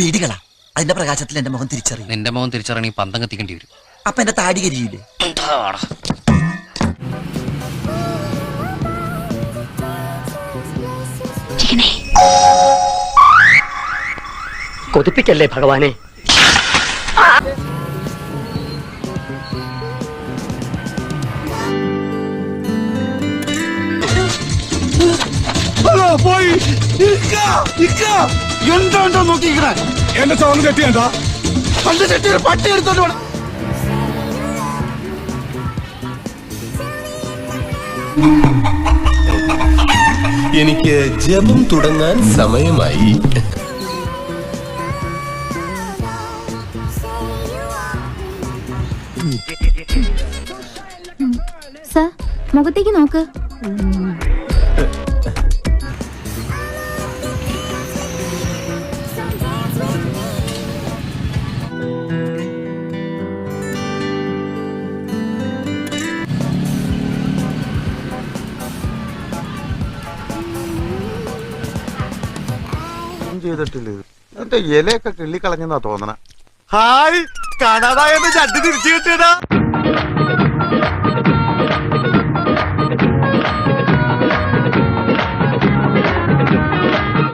വീടുകളാ. അതിന്റെ പ്രകാശത്തിൽ എന്റെ മുഖം തിരിച്ചറിയും. നിന്റെ മുഖം തിരിച്ചറിയണി പന്തം കത്തിക്കേണ്ടി വരും. അപ്പൊ എന്റെ താടി കരിയില്ലേ? കൊതിപ്പിക്കല്ലേ ഭഗവാനെ. പോയി എന്തോ നോക്കിക്കണ എന്റെ ചോന്ന് കെട്ടിയാ പണ്ട് കെട്ടിയ പട്ടി എടുത്തോണ്ട് വേണം. എനിക്ക് ജപം തുടങ്ങാൻ സമയമായി. സർ, മുഖത്തേക്ക് നോക്ക്. ചെയ്തിട്ടില്ല. എന്റെ ഇലയൊക്കെ കിള്ളിക്കളഞ്ഞെന്നാ തോന്നണ. ഹായ്, കാണാതായെന്ന് ചട്ടി തിരിച്ചു കിട്ടിയതാ.